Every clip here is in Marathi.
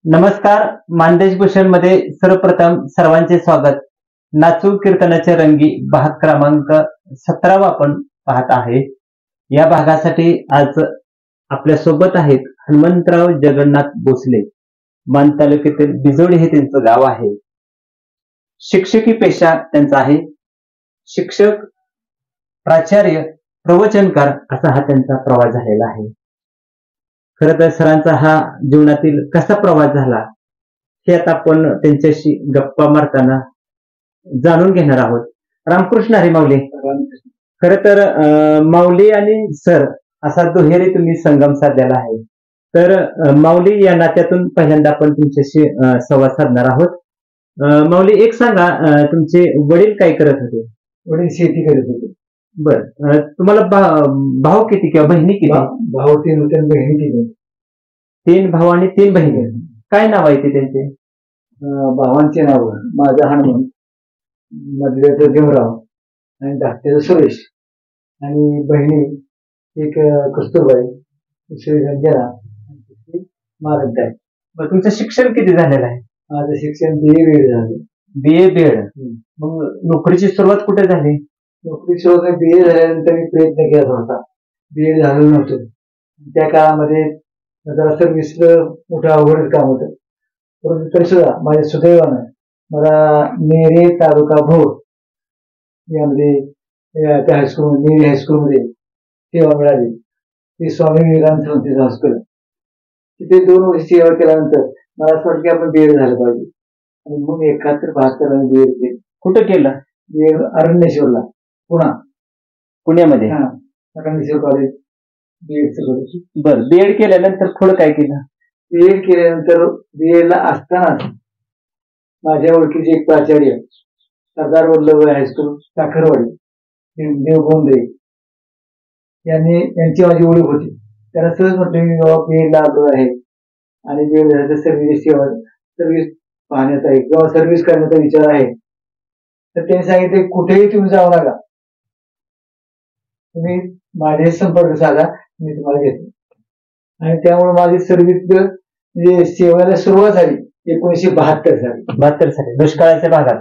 नमस्कार. मानदेश भूषण मध्ये सर्वप्रथम सर्वांचे स्वागत. नाचू कीर्तनाचे रंगी भाग क्रमांक 17 आपण पाहत आहे. या भागासाठी आज आपल्या सोबत आहेत हनुमंतराव जगन्नाथ भोसले. मान तालुक्यातील बिजोडी हे त्यांचं गाव आहे. शिक्षकी पेशा त्यांचा आहे. शिक्षक, प्राचार्य, प्रवचनकार असा हा त्यांचा प्रवास झालेला आहे. खरं तर सरांचा हा जीवनातील कसा प्रवास झाला हे आता आपण त्यांच्याशी गप्पा मारताना जाणून घेणार आहोत. रामकृष्ण हरी माऊली. खर तर माऊली आणि सर असा दुहेरी तुम्ही संगम साधलेला आहे. तर माऊली या नात्यातून पहिल्यांदा आपण तुमच्याशी संवाद साधणार आहोत. माऊली, एक सांगा, तुमचे वडील काय करत होते? वडील शेती करत होते. बर. तुम्हाला भाऊ किती किंवा बहिणी किती? भाऊ 3 होते आणि बहिणी 3. 3 भाऊ आणि 3 बहिणी. काय नाव आहे ते त्यांचे? भावांचे नाव माझा हनुमंत, मधल्याचं देवराव आणि धाकट्याचं सुरेश आणि बहिणी एक कस्तुरबाई, दुसरी रंजना, मारंत आहे. मग तुमचं शिक्षण किती झालेलं आहे? माझं शिक्षण BA BEd झालं. BA BEd. मग नोकरीची सुरुवात कुठे झाली? नोकरी सुरुवात BA झाल्यानंतर मी प्रयत्न केला होता. BEd झालं नव्हतं. त्या काळामध्ये जरा सर्व्हिसला मोठं अवघड काम होतं. परंतु तरी सुद्धा माझ्या सुदैवानं मला नेरे तालुका भोर यामध्ये त्या हायस्कूल, नेरे हायस्कूलमध्ये सेवा मिळाली. ती स्वामी विवेकानंद संस्थेचं हायस्कूल. तिथे 2 वर्ष सेवा केल्यानंतर मला असं वाटतं की आपण BEd झालं पाहिजे. आणि मग 71-72 मी BEd केलं. कुठं केलं? BEd अरण्येश्वरला, पुण्यामध्ये. अरण्येश्वर कॉलेज BEdचं कॉलेज. बर. BEd केल्यानंतर पुढे काय केलं? BEd केल्यानंतर BEd ला असतानाच माझ्या ओळखीचे एक प्राचार्य, सरदार वल्लभभाई हायस्कूल साखरवाडी, देव बोंद्रे यांची माझी ओळख होती. त्यांना सहज म्हटलं मी बाबा BEd ला आलो आहे आणि BEd झाल्याचं सर्व्हिस पाहण्याचा आहे किंवा सर्व्हिस करण्याचा विचार आहे. तर त्यांनी सांगितले कुठेही तुम्ही जाऊ नका, तुम्ही माझे संपर्क साधा, मी तुम्हाला घेतो. आणि त्यामुळे माझी सर्व्हिस म्हणजे सेवेला सुरुवात झाली 1972 साली. 72 साली दुष्काळाच्या भागात.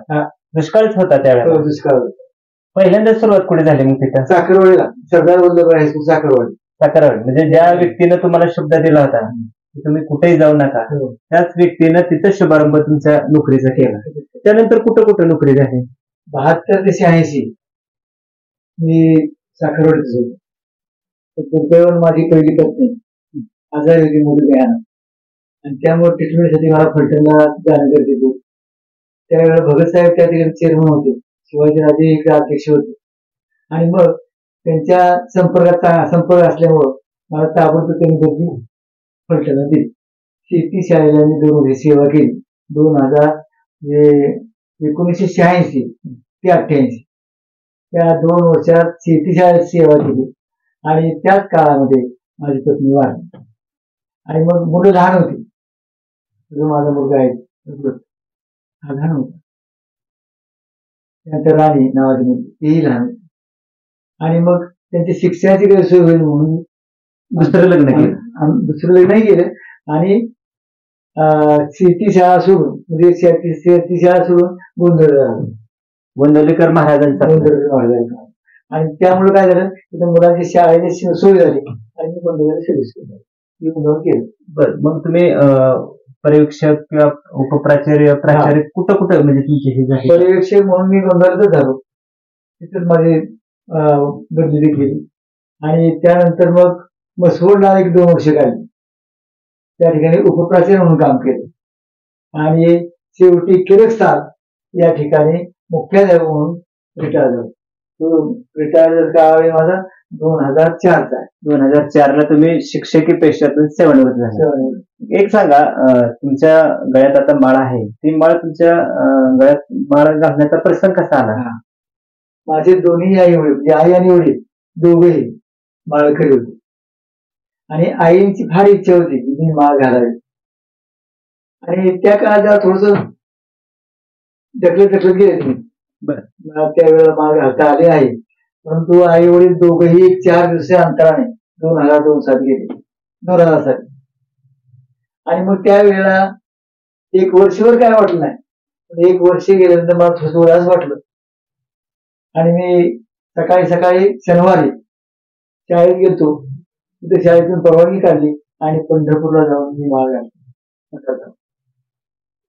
दुष्काळच होता त्यावेळेला. दुष्काळ होता. पहिल्यांदा सुरुवात कुठे झाली मग तिथं? साखरवाडीला, सरदार वल्लभभाई हायस्कूल साखरवाडी. साखरवाडी म्हणजे ज्या व्यक्तीनं तुम्हाला शब्द दिला होता की तुम्ही कुठेही जाऊ नका, त्याच व्यक्तीनं तिथं शुभारंभ तुमच्या नोकरीचा केला. त्यानंतर कुठं कुठं नोकरी झाली? 72 ते 86 मी साखरवाडीच होतो. दुर्दैवानं माझी पहिली पत्नी आजारी होती, मधुमेहानं, आणि त्यामुळे ट्रीटमेंटसाठी मला फलटणला जाणं गरजेचं होतं. त्यावेळेला भगतसाहेब त्या ठिकाणी चेअरमन होते, शिवाजीराजे इकडे अध्यक्ष होते. आणि मग त्यांच्या संपर्क असल्यामुळं मला ताबडतोब त्यांनी बदली फलटणला दिली. शेती शाळेला मी 2 वर्ष सेवा केली. 1986 ते 88 त्या 2 वर्षात शेती शाळेत सेवा केली. आणि त्याच काळामध्ये माझी पत्नी वारली. आणि मग मुलं लहान होती. जो माझा मुलगा आहे हा लहान होता. त्यानंतर राणी नावाची मुलगी, तेही लहान होती. आणि मग त्यांची शिक्षणाची गैरसोय होईल म्हणून दुसरं लग्न केलं. आणि शेती शाळा सोडून म्हणजे शेती शाळा सोडून गोंधळेकर महाराजांचा. आणि त्यामुळे काय झालं, तिथे मुलांची शाळेची सोय झाली आणि मी गोंधळला सर्व्हिस केलं. बर. मग तुम्ही पर्यवेक्षक किंवा उपप्राचार्य, प्राचार्य कुठं कुठं म्हणजे तुमची हे झाली? पर्यवेक्षक म्हणून मी गोंधळातच झालो. तिथेच माझी बदली केली. आणि त्यानंतर मग मसवडला 1-2 वर्ष काढली. त्या ठिकाणी उपप्राचार्य म्हणून काम केलं. आणि शेवटी किरकसाल या ठिकाणी मुख्याध्यापक म्हणून रिटायर झालो. तो रिटायर काळावेळी माझा 2004 चा आहे. 2004 ला तुम्ही शिक्षकी पेशातून सेवानिवृत्त झाला. एक सांगा, तुमच्या गळ्यात आता माळ आहे, ती माळ तुमच्या गळ्यात माळ घालण्याचा प्रसंग कसा आला? माझे दोन्ही आई वडील म्हणजे आई आणि वडील दोघेही माळकरी होते. आणि आईंची फार इच्छा होती की मी माळ घालावी. आणि त्या काळात थोडस ढकलत गेले तुम्ही. मला त्यावेळेला माळ घालता आले आहे. परंतु आई वडील दोघेही 4 दिवस अंतराने 2002 साली गेले. 2000 साली. आणि मग त्यावेळेला एक वर्षभर काय वाटलं नाही, पण एक वर्ष गेल्यानंतर मला थोडं उदास वाटलं. आणि मी सकाळी सकाळी शनिवारी शाळेत गेलतो. तिथे शाळेतून परवानगी काढली आणि पंढरपूरला जाऊन मी माळ घातली.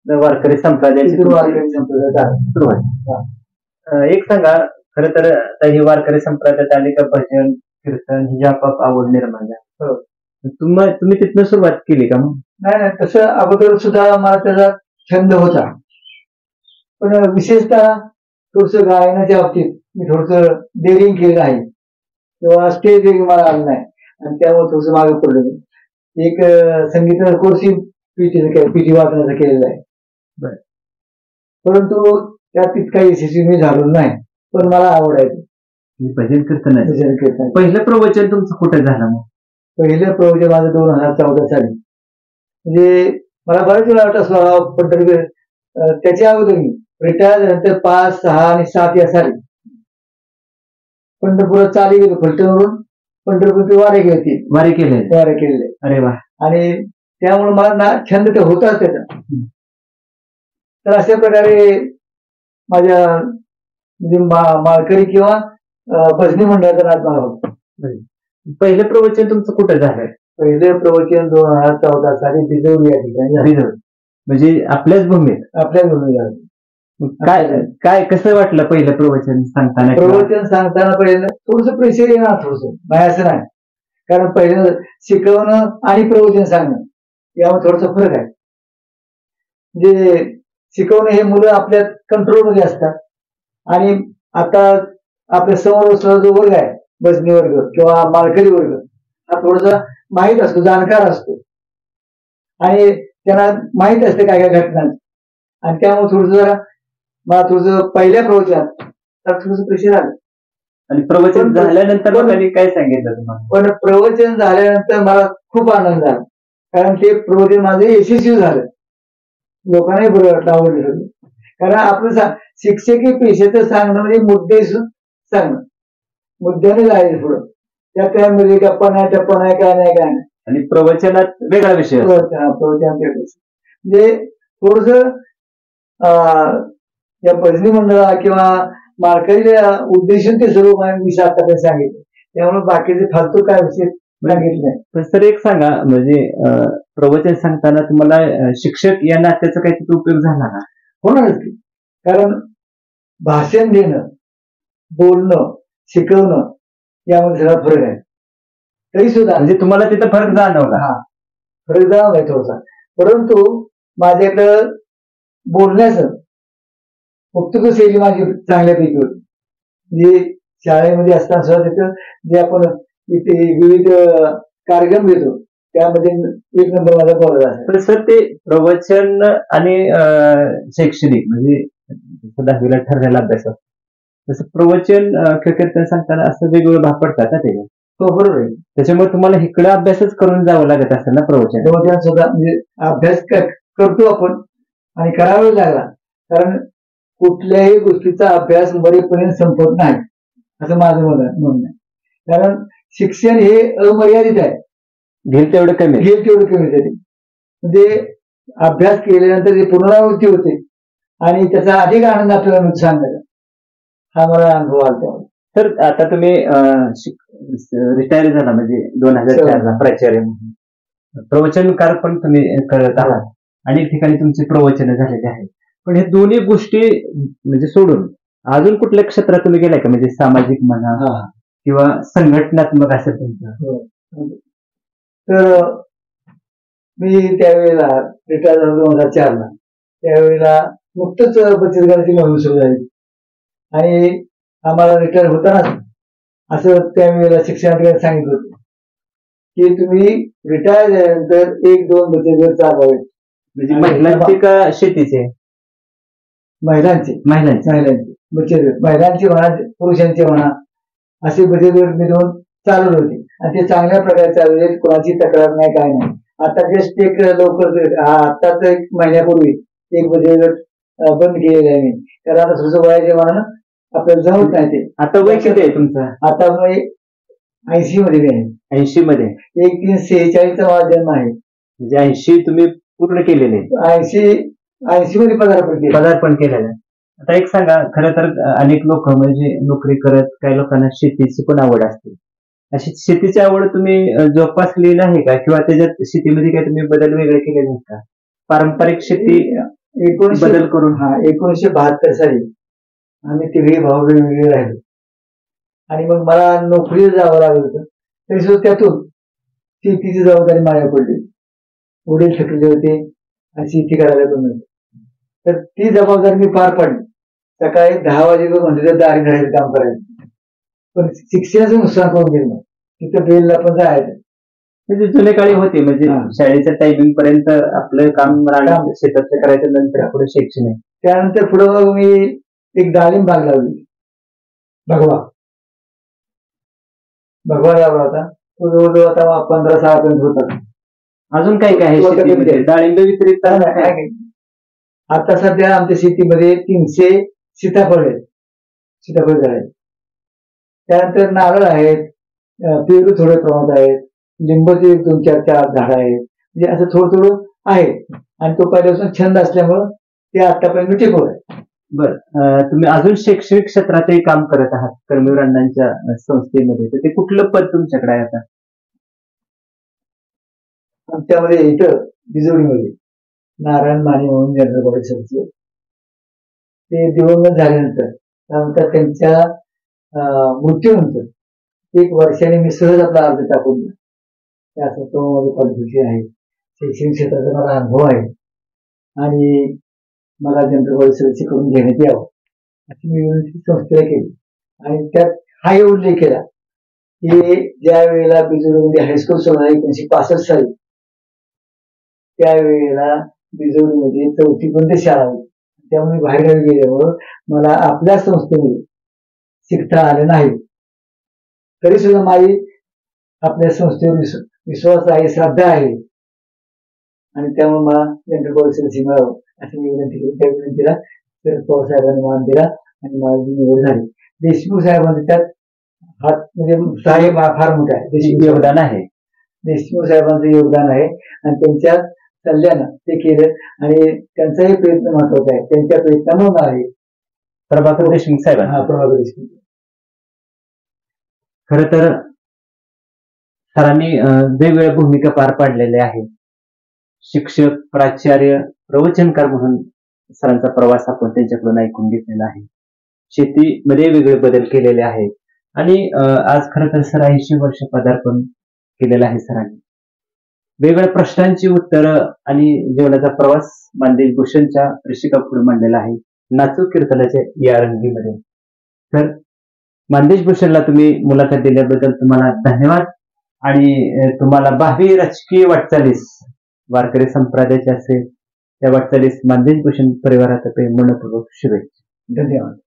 वारकरी संप्रदायाची तिथून वारकरी संप्रदायात सुरुवात. एक सांगा, खरं तर आता ही वारकरी संप्रदायात आली का भजन कीर्तन ही आपाप आवड निर्माण झाली. तुम्ही तिथनं सुरुवात केली का मग? नाही, तसं अगोदर सुद्धा मला त्याचा छंद होता, पण विशेषतः थोडस गायनाच्या बाबतीत मी थोडस डेअरिंग केलं आहे किंवा स्टेज मला आलं नाही आणि त्यामुळे थोडस मागे पडलो. एक संगीत कोर्स पीटी वादनाचा केलेला आहे, परंतु त्यात तितका यशस्वी मी झालो नाही, पण मला आवड आहे भजन कीर्तन. पहिलं प्रवचन तुमचं कुठे झालं मग? पहिलं प्रवचन माझं 2014 साली. म्हणजे मला बऱ्याच वेळा वाटत असला, पण त्याच्या अगोदर मी रिटायर झाल्यानंतर 5, 6 आणि 7 या साली पंढरपुरात चाली गेलो. फलटणवरून पंढरपूर वारे केलेले. अरे वा. आणि त्यामुळे मला छंद तर होताच त्याचा. तर अशा प्रकारे माझ्या म्हणजे माळकरी किंवा भजनी मंडळाचा नाद मला होता. पहिलं प्रवचन तुमचं कुठं झालंय? पहिलं प्रवचन 2014 साली बिजवली या ठिकाणी. म्हणजे आपल्याच भूमीत झालं. काय कसं वाटलं पहिलं प्रवचन सांगताना? प्रवचन सांगताना पहिलं थोडस प्रेशर येणार, थोडस नाही असं नाही, कारण पहिलं शिकवणं आणि प्रवचन सांगणं यामध्ये थोडासा फरक आहे. म्हणजे शिकवणं हे मुलं आपल्या कंट्रोलमध्ये असतात आणि आता आपल्या समोर असलेला जो वर्ग आहे, भजनी वर्ग किंवा माळकरी वर्ग, हा थोडासा माहीत असतो, जाणकार असतो आणि त्यांना माहीत असते काय काय घटना, आणि त्यामुळे थोडस मला थोडस पहिल्या प्रवचनात थोडस प्रेशर आलं. आणि प्रवचन झाल्यानंतर काय सांगितलं तुम्हाला? पण प्रवचन झाल्यानंतर मला खूप आनंद झाला, कारण ते प्रवचन माझं यशस्वी झालं. लोकांनाही बरं वाटलं, आवडलं सगळं. कारण आपलं शिक्षकी पेशेचं सांगणं म्हणजे मुद्दे सांगणं, मुद्द्याने जायचं पुढं. त्यात काय म्हणजे गप्पा नाही टप्पा नाही, काय नाही. आणि प्रवचनात वेगळा विषय, प्रवचनात म्हणजे थोडस या भजनी मंडळा किंवा माळकरीला उद्देशून ते सर्व मी आता सांगितलं, त्यामुळे बाकीचे फालतू काय विषय सांगितलं. सर एक सांगा, म्हणजे प्रवचन सांगताना तुम्हाला शिक्षक या नात्याचा काही उपयोग झाला ना? होणारच की, कारण भाषण देणं, बोलणं, शिकवणं यामध्ये सगळा फरक आहे. तरी सुद्धा म्हणजे तुम्हाला तिथं फरक जाणवला? हा, फरक जाणवलाय थोडासा. परंतु माझ्याकडं बोलण्याचं वक्तृत्व शैली माझी चांगल्यापैकी होती. म्हणजे शाळेमध्ये असताना सुद्धा तिथं जे आपण इथे विविध कार्यक्रम घेतो त्यामध्ये 1 नंबर माझा बोलला आहे. तर सर ते प्रवचन आणि शैक्षणिक म्हणजे 10वीला ठरलेला अभ्यास, तसं प्रवचन कीर्तन सांगताना असं वेगवेगळे भाग पडतात ना त्याच्यात? हो, बरोबर आहे. त्याच्यामुळे तुम्हाला इकडे अभ्यासच करून जावं लागत असेल ना प्रवचन सुद्धा. म्हणजे अभ्यास करतो आपण आणि करावाच लागला, कारण कुठल्याही गोष्टीचा अभ्यास मरेपर्यंत संपत नाही असं माझं म्हणणं आहे. कारण शिक्षण हे अमर्यादित आहे, घेईल तेवढं कमी आहे. म्हणजे अभ्यास केल्यानंतर जे पुनरावृत्ती होते आणि त्याचा अधिक आनंद आपल्याला सांगायचा, हा मला अनुभव आला. तर आता तुम्ही रिटायर झाला म्हणजे 2004ला प्राचार्य म्हणून, प्रवचनकार पण तुम्ही करत आहात, अनेक ठिकाणी तुमची प्रवचन झालेली आहेत. पण हे दोन्ही गोष्टी म्हणजे सोडून अजून कुठल्या क्षेत्रात तुम्ही गेलाय का? म्हणजे सामाजिक म्हणा किंवा संघटनात्मक असेल तुमचं? तर मी त्यावेळेला रिटायर झालो 2004ला. त्यावेळेला नुकतंच बचत गटाची मोहीम सुरू झाली आणि आम्हाला रिटायर होतानाच असं त्यावेळेला शिक्षणाधिकारी सांगितलं होतं की तुम्ही रिटायर झाल्यानंतर 1-2 बचत गट चालवावेत. म्हणजे महिलांचे का शेतीचे? महिलांचे बचत गट, महिलांचे म्हणा पुरुषांचे म्हणा, असे बचत गट मी 2 चालवले होते आणि ते चांगल्या प्रकारे चालवले, कोणाची तक्रार नाही, काय नाही. आता जस्ट एक लवकर आताच 1 महिन्यापूर्वी एक बचत गट बंद केलेला आहे मी, कारण आता थोडंसं वयाच्या मानानं आपल्याला जमत नाही ते. आता वय किती आहे तुमचं? आता वय 80 मध्ये आहे. 80 मध्ये? 1346चा माझा जन्म आहे. म्हणजे 80 तुम्ही पूर्ण केलेले? 80 80 मध्ये पदार्पण केलं. पदार्पण केलेलं आहे. आता एक सांगा, खरं तर अनेक लोक म्हणजे नोकरी करत, काही लोकांना शेतीची पण आवड असते. अशी शेतीची आवड तुम्ही जोपासलेली आहे का, किंवा त्याच्यात शेतीमध्ये काही तुम्ही बदल वेगळे केलेले आहेत का? पारंपरिक शेती 1900 बदल करून 1972 साली आम्ही तिघे भाऊ वेगवेगळे राहिलो आणि मग मला नोकरीला जावं लागलं होतं. तरी सुद्धा त्यातून शेतीची जबाबदारी माझ्या पडली. वडील थकले होते आणि शेती करायला पण नव्हतं. तर ती जबाबदारी मी पार पाडली. सकाळी 10 वाजेपर्यंत म्हणजे दारी धरायचं काम करायचं, पण शिक्षणाचं नुकसान करून गेलं नाही. तिथं बेलला पण जायचं. म्हणजे जुने काळी होते, म्हणजे शाळेच्या टायमिंग पर्यंत आपलं काम शेतातलं करायचं, नंतर पुढे शैक्षणिक. त्यानंतर पुढे मग मी एक डाळिंब बाग लावली. भगवा लावला होता. तो जवळजवळ आता 15-16 पर्यंत होता. अजून काय काय आहे शेतीमध्ये? डाळिंब व्यतिरिक्त आता सध्या आमच्या शेतीमध्ये 300 सीताफळ झाले. त्यानंतर नारळ आहेत, पेरू थोड्या प्रमाणात आहेत, लिंबाचे 2-4 झाड आहेत. म्हणजे असं थोडं आहे. आणि तो पहिल्यापासून छंद असल्यामुळं ते आतापर्यंत टिकवलं आहे. बरं, तुम्ही अजून शैक्षणिक क्षेत्रातही काम करत आहात कर्मवीर अण्णांच्या संस्थेमध्ये, तर ते कुठलं पद तुमच्याकडे आहे आता? आमच्यामध्ये इथं बिजवडीमध्ये नारायण माने म्हणून जनरल बॉडी सदस्य, ते दिवंगत झाल्यानंतर त्यानंतर त्यांच्या मृत्यूनंतर 1 वर्षाने मी सहज आपला अर्ज टाकून दिला. त्यासाठी तो माझं क्वालिफिकेशन आहे, शैक्षणिक क्षेत्राचा मला अनुभव आहे आणि मला जनरल बॉडी सदस्य करून घेण्यात यावं अशी मी विनंती संस्थेला केली. आणि त्यात हाही उल्लेख केला की ज्या वेळेला बिजवडीमध्ये हायस्कूल सुरू झाली 1965 साली, त्यावेळेला बिजवडीमध्ये 4थी पर्यंत शाळा होती. त्यामुळे बाहेरगावी गेल्यावर मला आपल्या संस्थेमध्ये शिकता आलं नाही. तरी सुद्धा माझी आपल्या संस्थेवर विश्वास आहे, श्रद्धा आहे आणि त्यामुळे मला जनरल बॉडी सदस्य मिळावं अशी मी विनंती केली. त्या विनंतीला शरद पवार साहेबांनी मान दिला आणि माझी निवड झाली. देशमुख साहेबांचे त्यात हात म्हणजे सहाय्य फार मोठं आहे, योगदान आहे. देशमुख साहेबांचं योगदान आहे आणि त्यांच्या सल्ल्यानं ते केलं आणि त्यांचाही प्रयत्न महत्वाचा आहे. त्यांच्या प्रयत्नामुळे आहे प्रभाकर देशमुख साहेब. प्रभाकर देशमुख. खर तर सरांनी वेगवेगळ्या भूमिका पार पाडलेल्या आहेत. शिक्षक, प्राचार्य, प्रवचनकार म्हणून सरांचा प्रवास आपण त्यांच्याकडून ऐकून घेतलेला आहे. शेतीमध्ये वेगवेगळे बदल केलेले आहेत आणि आज खरं तर सर 80 वर्ष पदार्पण केलेलं आहे सरांनी. वेगवेगळ्या प्रश्नांची उत्तरं आणि जीवनाचा प्रवास मानदेश भूषणच्या ऋषिकापुढे मांडलेला आहे नाचू कीर्तनाच्या या रंगीमध्ये. तर मानदेश भूषणला तुम्ही मुलाखत दिल्याबद्दल तुम्हाला धन्यवाद आणि तुम्हाला भावी राजकीय वाटचालीस वारकरी संप्रदायाचे असेल त्या वाटचालीस मानदेश भूषण परिवारातर्फे मनपूर्वक शुभेच्छा. धन्यवाद.